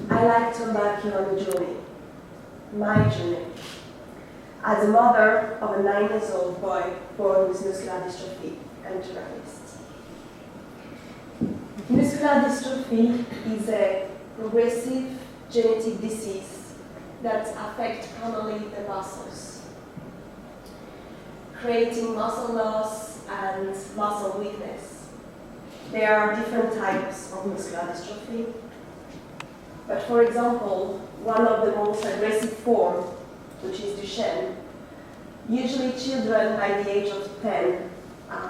I like to embark you on a journey, my journey, as a mother of a 9-year-old boy born with muscular dystrophy and journalist. Muscular dystrophy is a progressive genetic disease that affects primarily the muscles, creating muscle loss and muscle weakness. There are different types of muscular dystrophy, but for example, one of the most aggressive forms, which is Duchenne, usually children by the age of 10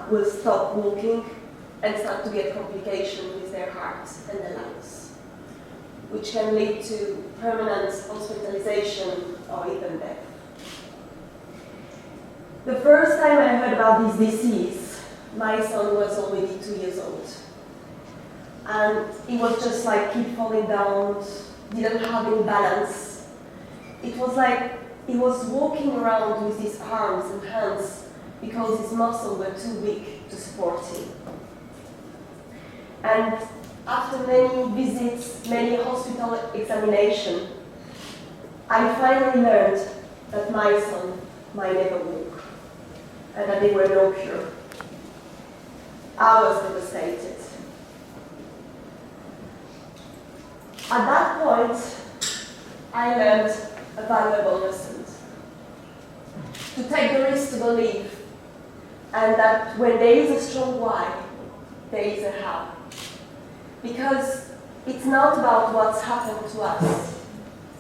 will stop walking and start to get complications with their heart and their lungs, which can lead to permanent hospitalization or even death. The first time I heard about this disease, my son was already 2 years old. And he was just like keep falling down, didn't have any balance. It was like he was walking around with his arms and hands because his muscles were too weak to support him. And after many visits, many hospital examinations, I finally learned that my son might never walk and that there were no cure. I was devastated. At that point, I learned a valuable lesson. To take the risk to believe, and that when there is a strong why, there is a how. Because it's not about what's happened to us,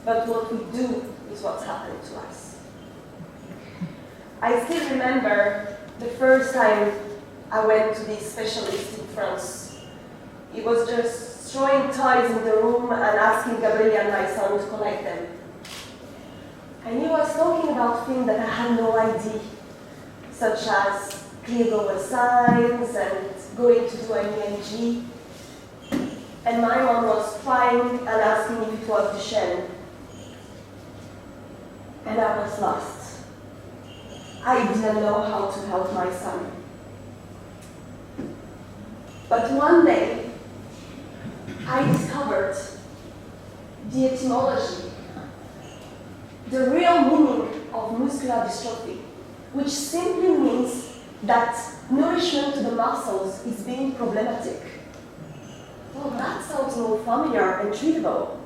but what we do with what's happened to us. I still remember the first time I went to this specialist in France. He was just throwing toys in the room and asking Gabriel and my son to collect them. And he was talking about things that I had no idea, such as clear global signs and going to do an EMG. And my mom was crying and asking if it was Duchenne. And I was lost. I didn't know how to help my son. But one day, I discovered the etymology, the real meaning of muscular dystrophy, which simply means that nourishment to the muscles is being problematic. Well, that sounds more familiar and treatable.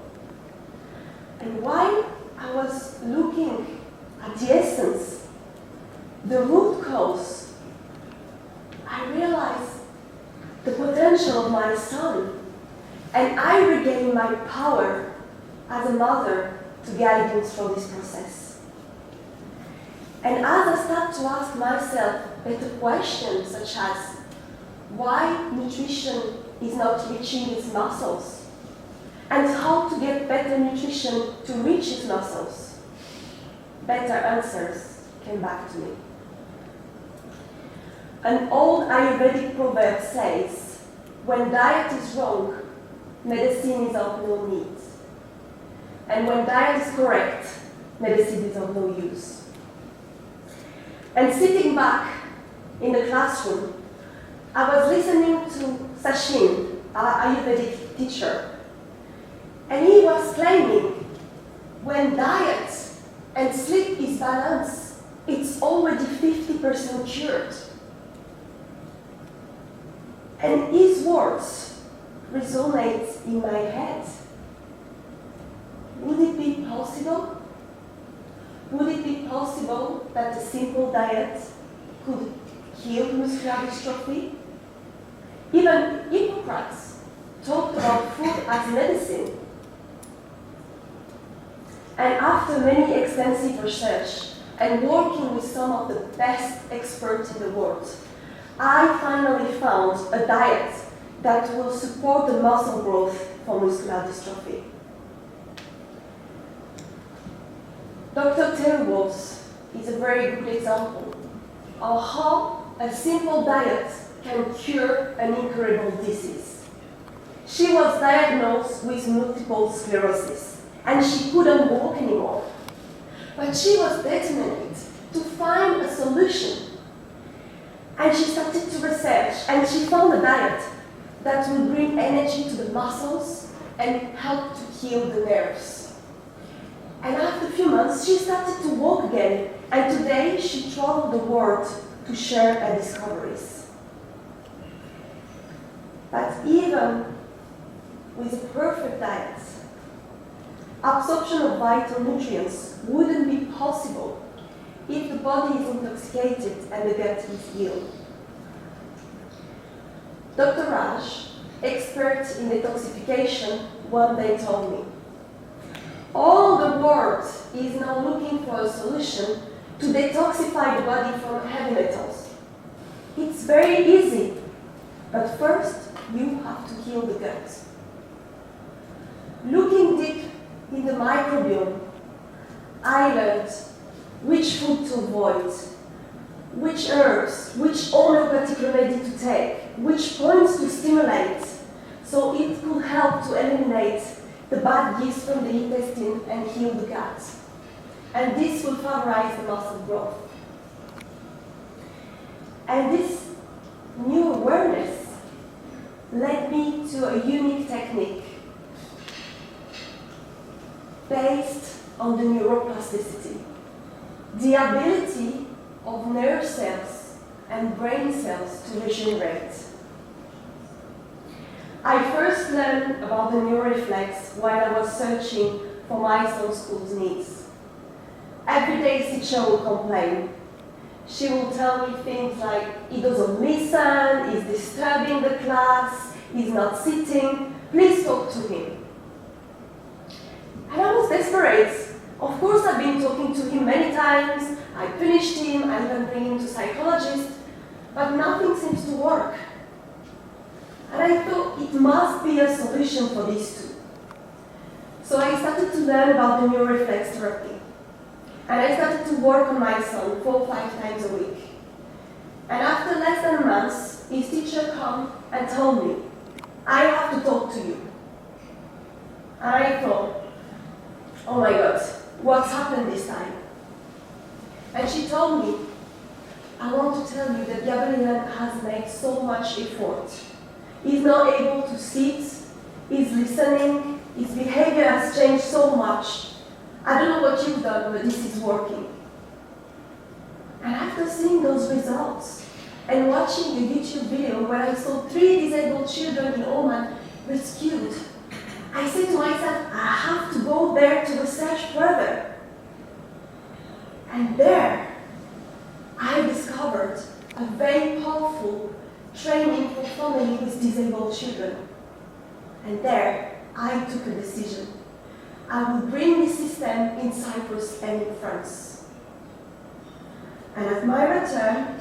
And while I was looking at the essence, the root cause, I realized the potential of my son. And I regained my power as a mother to guide him through this process. And as I start to ask myself better questions such as why nutrition is not reaching his muscles, and how to get better nutrition to reach his muscles, better answers came back to me. An old Ayurvedic proverb says, when diet is wrong, medicine is of no need. And when diet is correct, medicine is of no use. And sitting back in the classroom, I was listening to Sachin, our Ayurvedic teacher, and he was claiming when diet and sleep is balanced, it's already 50% cured. And his words resonate in my head. Would it be possible? Would it be possible that a simple diet could heal muscular dystrophy? Even Hippocrates talked about food as medicine. And after many extensive research and working with some of the best experts in the world, I finally found a diet that will support the muscle growth for muscular dystrophy. Dr. Terwolf's is a very good example of how a simple diet can cure an incurable disease. She was diagnosed with multiple sclerosis and she couldn't walk anymore. But she was determined to find a solution. And she started to research and she found a diet that would bring energy to the muscles and help to heal the nerves. And after a few months, she started to walk again, and today she traveled the world to share her discoveries. But even with a perfect diet, absorption of vital nutrients wouldn't be possible if the body is intoxicated and the gut is ill. Dr. Raj, expert in detoxification, one day told me, all the world is now looking for a solution to detoxify the body from heavy metals. It's very easy, but first you have to heal the gut. Looking deep in the microbiome, I learned which food to avoid, which herbs, which homeopathic remedy to take, which points to stimulate, so it could help to eliminate the bad yeast from the intestine and heal the gut. And this will favorize the muscle growth. And this new awareness led me to a unique technique based on the neuroplasticity, the ability of nerve cells and brain cells to regenerate. I first learned about the neuroreflex while I was searching for my son's school's needs. Every day his teacher will complain. She will tell me things like, he doesn't listen, he's disturbing the class, he's not sitting, please talk to him. And I was desperate. Of course, I've been talking to him many times, I punished him, I even bring him to psychologists, but nothing seems to work. And I thought it must be a solution for these two. So I started to learn about the neuroreflex therapy. And I started to work on my son 4 or 5 times a week. And after less than a month, his teacher came and told me, I have to talk to you. And I thought, oh my God, what's happened this time? And she told me, I want to tell you that Gabriel has made so much effort. He's not able to sit, he's listening, his behavior has changed so much. I don't know what you've done, but this is working. And after seeing those results and watching the YouTube video where I saw 3 disabled children in Oman rescued, I said to myself, I have to go there to research further. And there, I discovered a very powerful training for families with disabled children. And there, I took a decision. I will bring this system in Cyprus and in France. And at my return,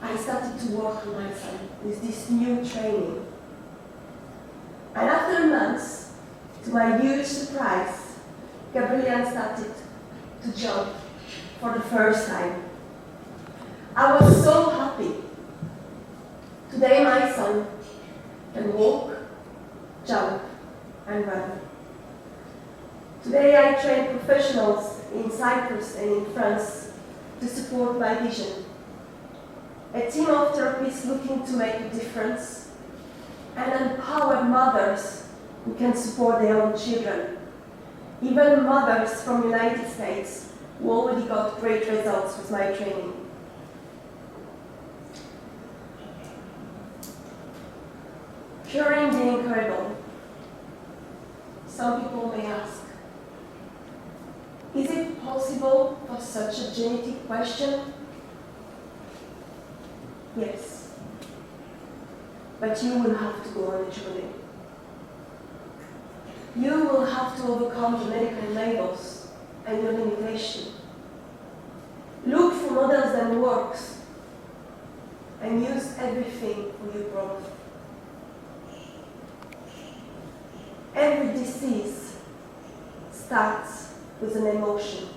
I started to work on my son with this new training. And after a month, to my huge surprise, Gabriel started to jump for the first time. I was so happy. Today my son can walk, jump, and run. Today I train professionals in Cyprus and in France to support my vision. A team of therapists looking to make a difference and empower mothers who can support their own children. Even mothers from the United States who already got great results with my training. Curing the incurable. Some people may ask, is it possible for such a genetic question? Yes. But you will have to go on a journey. You will have to overcome the medical labels and your limitation. Look for models that works and use everything for your growth. Every disease starts with an emotion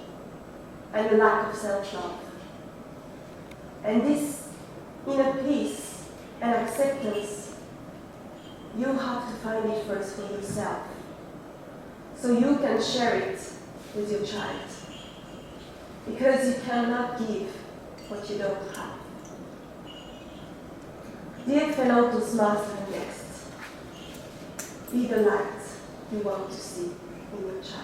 and a lack of self-love. And this inner peace and acceptance, you have to find it first for yourself, so you can share it with your child. Because you cannot give what you don't have. Dear fellow Toastmasters and guests, be the light. you want to see in your child.